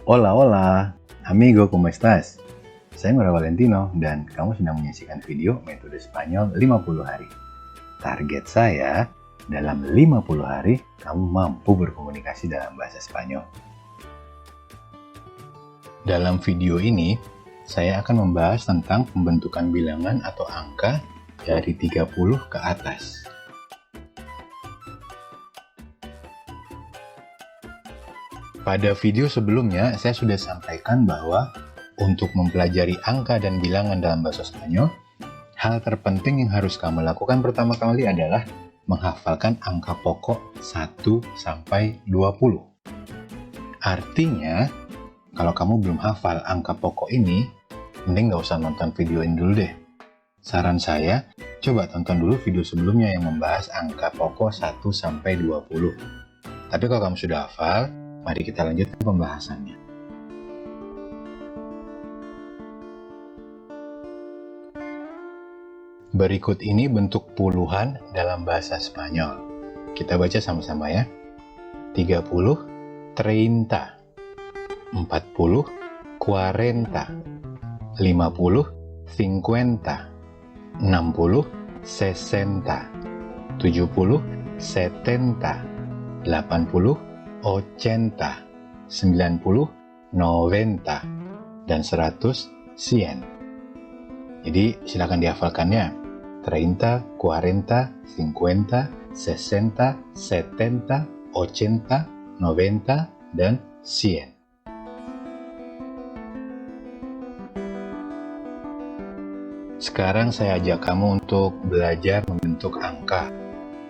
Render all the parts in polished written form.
Hola, hola, amigo, ¿cómo estás? Saya Nora Valentino dan kamu sedang menyaksikan video metode Spanyol 50 hari. Target saya, dalam 50 hari kamu mampu berkomunikasi dalam bahasa Spanyol. Dalam video ini, saya akan membahas tentang pembentukan bilangan atau angka dari 30 ke atas. Pada video sebelumnya, saya sudah sampaikan bahwa untuk mempelajari angka dan bilangan dalam bahasa Spanyol, hal terpenting yang harus kamu lakukan pertama kali adalah menghafalkan angka pokok 1 sampai 20. Artinya, kalau kamu belum hafal angka pokok ini, mending nggak usah nonton video ini dulu deh. Saran saya, coba tonton dulu video sebelumnya yang membahas angka pokok 1 sampai 20. Tapi kalau kamu sudah hafal, mari kita lanjutkan pembahasannya. Berikut ini bentuk puluhan dalam bahasa Spanyol. Kita baca sama-sama ya. 30, 30, 40, 40, 50, 50, 60, 60, 70, 70, 80, 80, 90, 90, dan 100, 100. Jadi silakan dihafalkannya. 30, 40, 50, 60, 70, 80, 90, dan 100. Sekarang saya ajak kamu untuk belajar membentuk angka.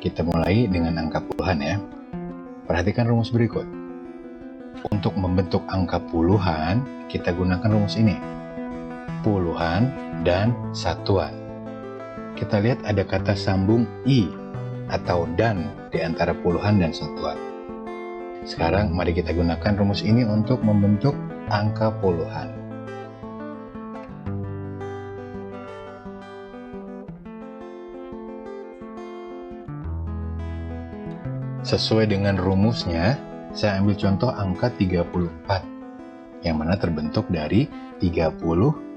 Kita mulai dengan angka puluhan ya. Perhatikan rumus berikut. Untuk membentuk angka puluhan, kita gunakan rumus ini. Puluhan dan satuan. Kita lihat ada kata sambung i atau dan di antara puluhan dan satuan. Sekarang mari kita gunakan rumus ini untuk membentuk angka puluhan. Sesuai dengan rumusnya, saya ambil contoh angka 34, yang mana terbentuk dari 30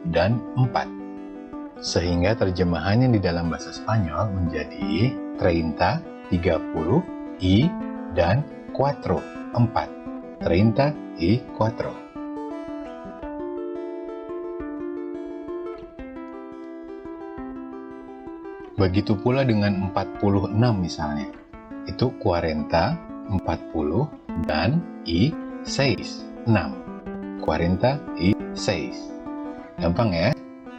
dan 4. Sehingga terjemahannya di dalam bahasa Spanyol menjadi 30, 30, y, dan 4, 4. 30 y 4. Begitu pula dengan 46 misalnya. Itu 40, 40, dan y 6. 40 y 6. Gampang ya?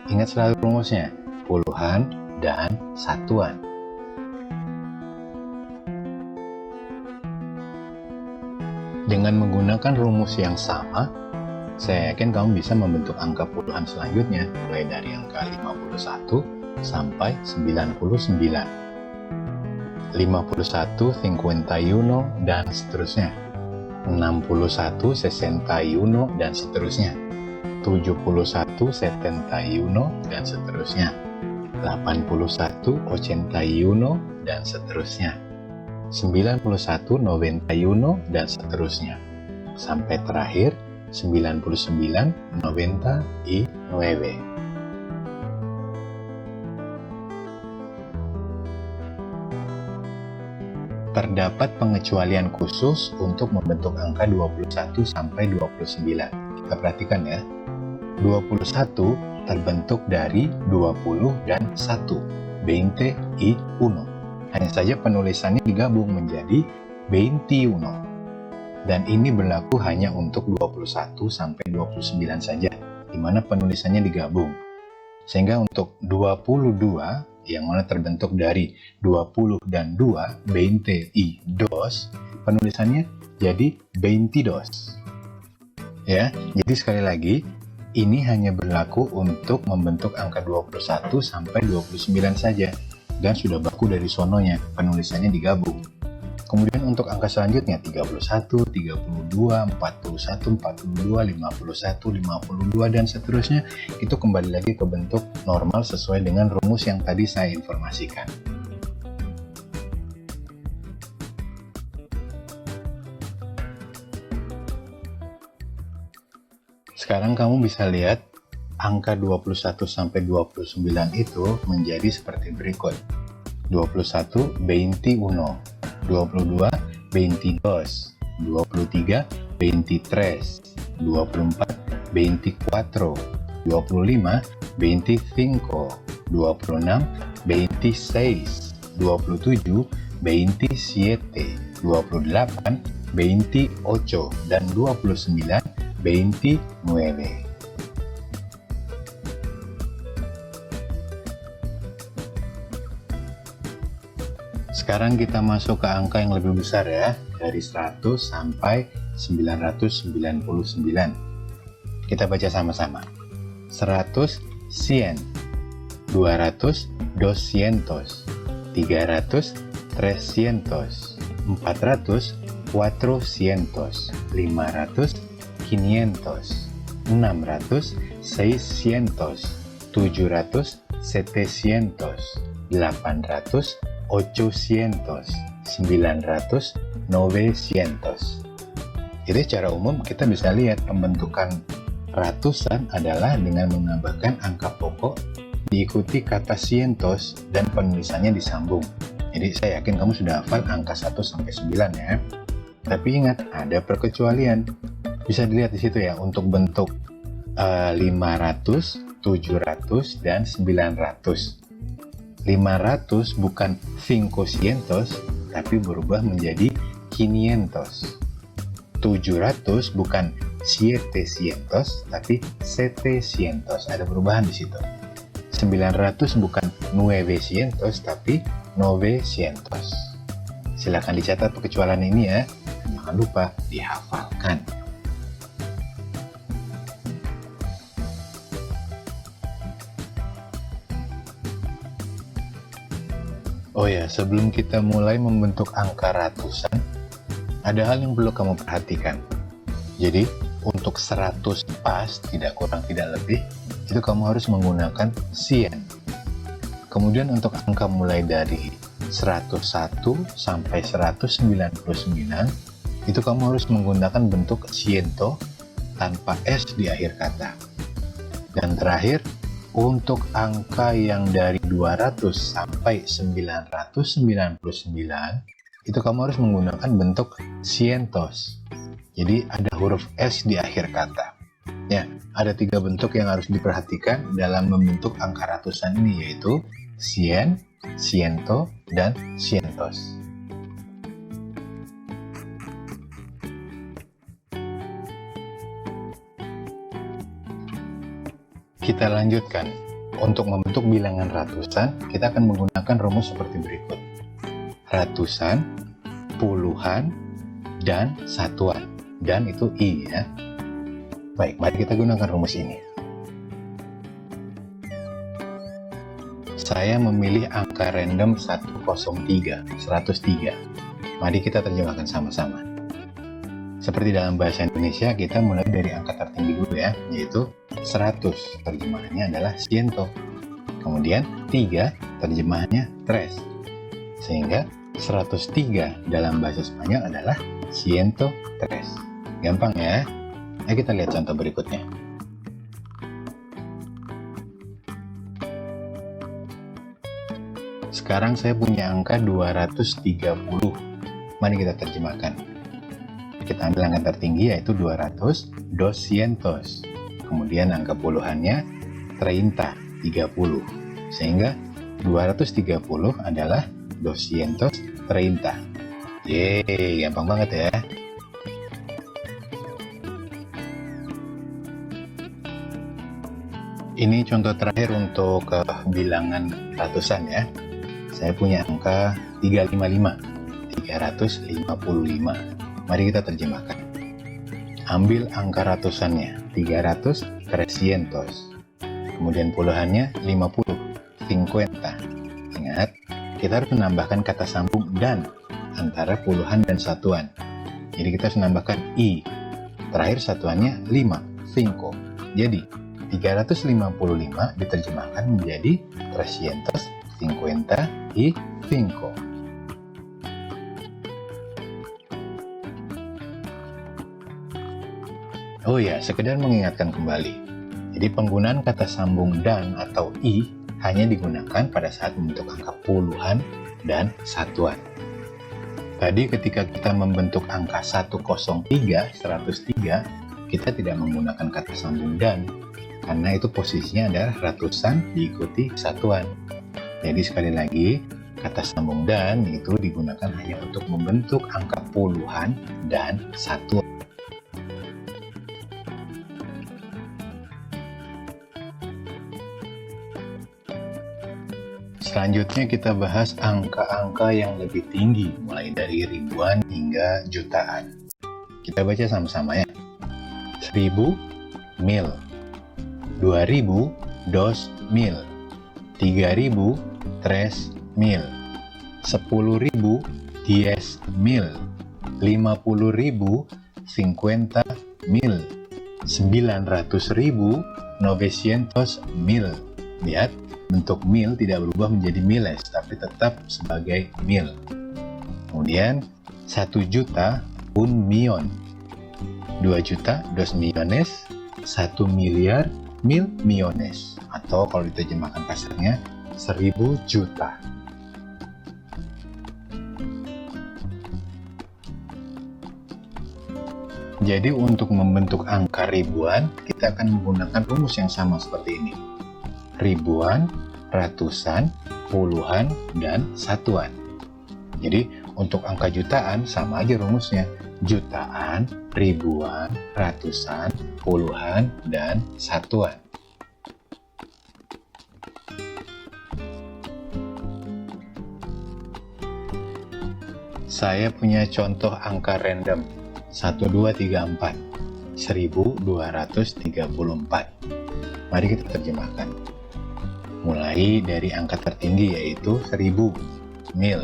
Ingat selalu rumusnya, puluhan dan satuan. Dengan menggunakan rumus yang sama, saya yakin kamu bisa membentuk angka puluhan selanjutnya, mulai dari angka 51 sampai 99. 51, 51, dan seterusnya. 61, 61, dan seterusnya. 71, 71, dan seterusnya. 81, 81, dan seterusnya. 91, 91, dan seterusnya. Sampai terakhir, 99, 99. Terdapat pengecualian khusus untuk membentuk angka 21 sampai 29. Kita perhatikan ya. 21 terbentuk dari 20 dan 1. 20 y 1. Hanya saja penulisannya digabung menjadi 21. Dan ini berlaku hanya untuk 21 sampai 29 saja, di mana penulisannya digabung. Sehingga untuk 22 yang mana terbentuk dari 20 dan 2, 20 y 2, penulisannya jadi 22. Ya, jadi sekali lagi, ini hanya berlaku untuk membentuk angka 21 sampai 29 saja, dan sudah baku dari sononya, penulisannya digabung. Kemudian untuk angka selanjutnya 31, 32, 41, 42, 51, 52, dan seterusnya, itu kembali lagi ke bentuk normal sesuai dengan rumus yang tadi saya informasikan. Sekarang kamu bisa lihat angka 21 sampai 29 itu menjadi seperti berikut. 21, 21, 22, 22, 23, 23, 24, 24, 25, 25, 26, 26, 27, 27, 28, 28, dan 29, 29. Sekarang kita masuk ke angka yang lebih besar ya, dari 100 sampai 999. Kita baca sama-sama. 100 cien, 200 200, 300 300, 400 400, 500 500, 600 600, 700 700, 800 800, 900 900. Jadi secara umum kita bisa lihat pembentukan ratusan adalah dengan menambahkan angka pokok diikuti kata cientos dan penulisannya disambung. Jadi saya yakin kamu sudah hafal angka 1 sampai 9 ya. Tapi ingat, ada perkecualian. Bisa dilihat di situ ya, untuk bentuk 500, 700, dan 900. 500 bukan 500, tapi berubah menjadi 500. 700 bukan 700, tapi 700. Ada perubahan di situ. 900 bukan 900, tapi 900. Silakan dicatat perkecualian ini ya. Jangan lupa dihafalkan. Oh ya, sebelum kita mulai membentuk angka ratusan, ada hal yang perlu kamu perhatikan. Jadi, untuk 100 pas, tidak kurang tidak lebih, itu kamu harus menggunakan cien. Kemudian untuk angka mulai dari 101 sampai 199, itu kamu harus menggunakan bentuk ciento tanpa S di akhir kata. Dan terakhir, untuk angka yang dari 200 sampai 999, itu kamu harus menggunakan bentuk cientos. Jadi ada huruf S di akhir kata. Ya, ada 3 bentuk yang harus diperhatikan dalam membentuk angka ratusan ini, yaitu cien, ciento, dan cientos. Kita lanjutkan. Untuk membentuk bilangan ratusan, kita akan menggunakan rumus seperti berikut. Ratusan, puluhan, dan satuan. Dan itu I ya. Baik, mari kita gunakan rumus ini. Saya memilih angka random 103, 103. Mari kita terjemahkan sama-sama. Seperti dalam bahasa Indonesia, kita mulai dari angka tertinggi dulu ya, yaitu 100. Terjemahannya adalah ciento. Kemudian 3, terjemahannya tres. Sehingga 103 dalam bahasa Spanyol adalah ciento tres. Gampang ya? Ayo kita lihat contoh berikutnya. Sekarang saya punya angka 230. Mari kita terjemahkan. Kita ambil angka tertinggi yaitu 200, 200. Kemudian angka puluhannya 30, 30. Sehingga 230 adalah 230. Yeay, gampang banget ya. Ini contoh terakhir untuk bilangan ratusan ya. Saya punya angka 355, 355. Mari kita terjemahkan. Ambil angka ratusannya, 300, 300. Kemudian puluhannya 50, 50. Ingat, kita harus menambahkan kata sambung dan antara puluhan dan satuan. Jadi kita harus menambahkan I. Terakhir satuannya 5, 5. Jadi 355 diterjemahkan menjadi 355. Oh ya, sekedar mengingatkan kembali. Jadi penggunaan kata sambung dan atau i hanya digunakan pada saat membentuk angka puluhan dan satuan. Tadi ketika kita membentuk angka 103, 103, kita tidak menggunakan kata sambung dan, karena itu posisinya adalah ratusan diikuti satuan. Jadi sekali lagi, kata sambung dan itu digunakan hanya untuk membentuk angka puluhan dan satuan. Selanjutnya kita bahas angka-angka yang lebih tinggi, mulai dari ribuan hingga jutaan. Kita baca sama-sama ya. 1000 mil, 2000 dos mil, 3000 tres mil, 10.000 diez mil, 50.000 cincuenta mil, 900.000 900 mil. Lihat, bentuk mil tidak berubah menjadi miles, tapi tetap sebagai mil. Kemudian 1 juta un millón, 2 juta dos millones, 1 miliar mil millones, atau kalau diterjemahkan kasarnya 1000 juta. Jadi untuk membentuk angka ribuan, kita akan menggunakan rumus yang sama seperti ini. Ribuan, ratusan, puluhan, dan satuan. Jadi untuk angka jutaan sama aja rumusnya. Jutaan, ribuan, ratusan, puluhan, dan satuan. Saya punya contoh angka random 1234 1234. Mari kita terjemahkan. Mulai dari angka tertinggi yaitu 1000 mil,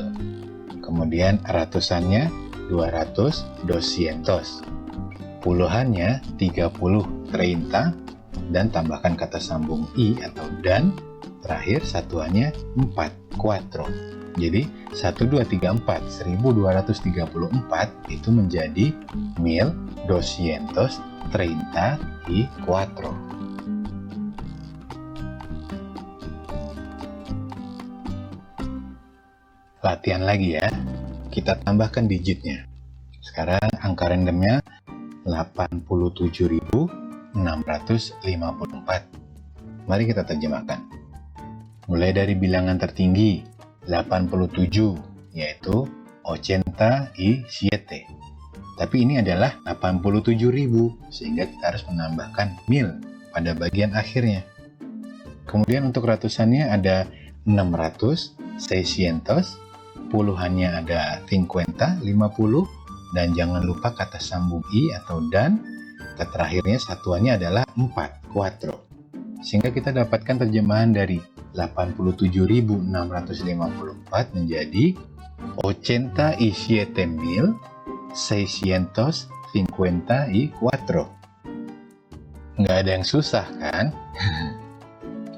kemudian ratusannya 200 200, puluhannya 30 30, dan tambahkan kata sambung i atau dan, terakhir satuannya 4 quattro. Jadi 1234 1234 itu menjadi 1234. Latihan lagi ya, kita tambahkan digitnya. Sekarang angka randomnya 87.654. Mari kita terjemahkan. Mulai dari bilangan tertinggi 87, yaitu 87. Tapi ini adalah 87.000, sehingga kita harus menambahkan mil pada bagian akhirnya. Kemudian untuk ratusannya ada 600, 600, puluhannya ada 50, 50, dan jangan lupa kata sambung i atau dan, kata terakhirnya satuannya adalah 4, quattro. Sehingga kita dapatkan terjemahan dari 87.654 menjadi 87.654. Nggak ada yang susah kan?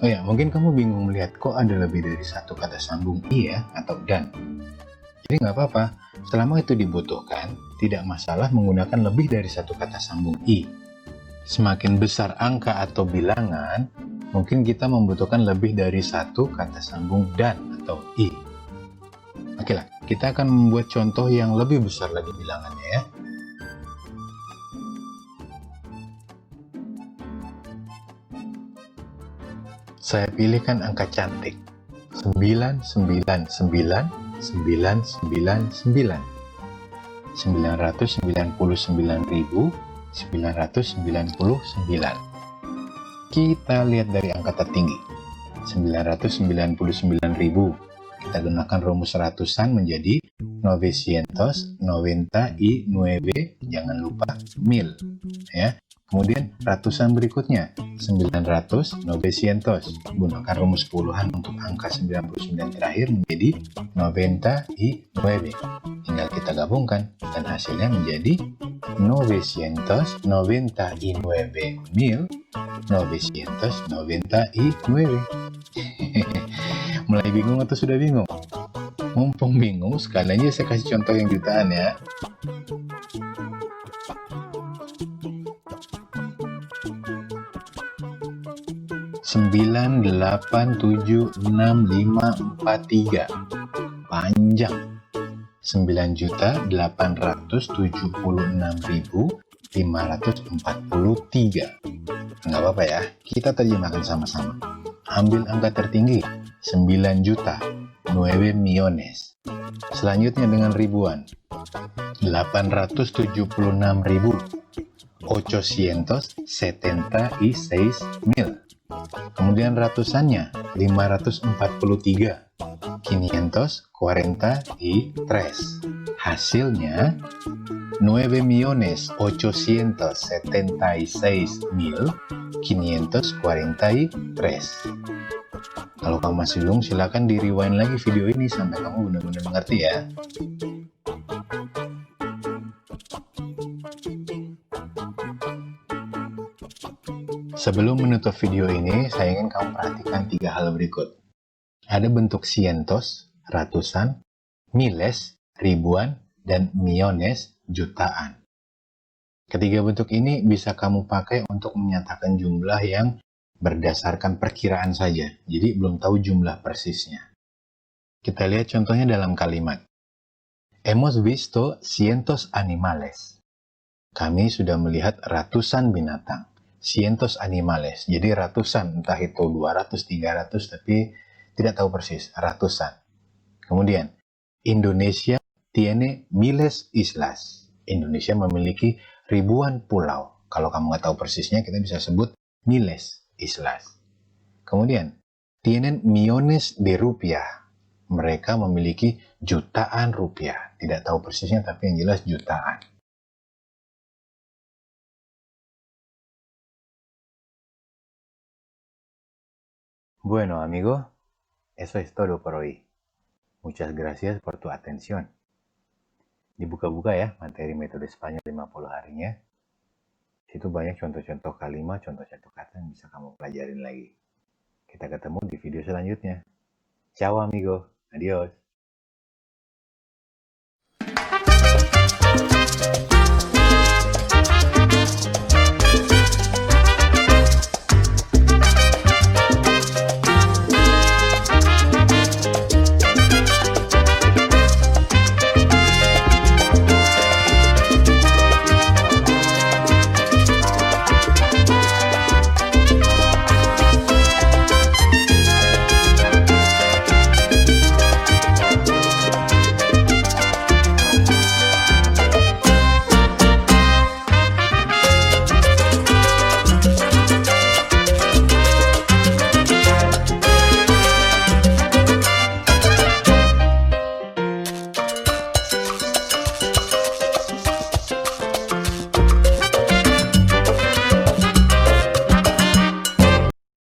Oh ya, mungkin kamu bingung melihat kok ada lebih dari satu kata sambung i ya atau dan. Jadi nggak apa-apa, selama itu dibutuhkan, tidak masalah menggunakan lebih dari satu kata sambung i. Semakin besar angka atau bilangan, mungkin kita membutuhkan lebih dari satu kata sambung dan atau i. Oke lah, kita akan membuat contoh yang lebih besar lagi bilangannya ya. Saya pilihkan angka cantik 999 999 999.999. Kita lihat dari angka tertinggi 999.000. Kita gunakan rumus ratusan menjadi 999, jangan lupa mil ya. Kemudian ratusan berikutnya 900, 900. Gunakan rumus puluhan untuk angka 99 terakhir menjadi 99. Tinggal kita gabungkan dan hasilnya menjadi 999.999. Mulai bingung atau sudah bingung? Mumpung bingung, sekalian aja saya kasih contoh yang jutaan ya. 9.876.543. Panjang. 9.876.543. Nggak apa-apa ya, kita terjemahkan sama-sama. Ambil angka tertinggi, 9 juta, 9 millones. Selanjutnya dengan ribuan, 878.876.000. Kemudian ratusannya, 543. 543. Hasilnya 9.876.543. Kalau kamu masih belum, silakan di rewind lagi video ini sampai kamu benar-benar mengerti ya. Sebelum menutup video ini, saya ingin kamu perhatikan 3 hal berikut. Ada bentuk cientos, ratusan, miles, ribuan, dan millones, jutaan. Ketiga bentuk ini bisa kamu pakai untuk menyatakan jumlah yang berdasarkan perkiraan saja, jadi belum tahu jumlah persisnya. Kita lihat contohnya dalam kalimat. Hemos visto cientos animales. Kami sudah melihat ratusan binatang. Cientos animales, jadi ratusan, entah itu 200, 300, tapi tidak tahu persis, ratusan. Kemudian, Indonesia tiene miles islas. Indonesia memiliki ribuan pulau. Kalau kamu nggak tahu persisnya, kita bisa sebut miles islas. Kemudian, tienen millones de rupiah. Mereka memiliki jutaan rupiah. Tidak tahu persisnya, tapi yang jelas jutaan. Bueno, amigo, eso es todo por hoy. Muchas gracias por tu atención. Dibuka-buka ya materi metode Spanyol 50 harinya. Situ banyak contoh-contoh kalimat, contoh-contoh kata yang bisa kamu pelajarin lagi. Kita ketemu di video selanjutnya. Ciao amigo, adios.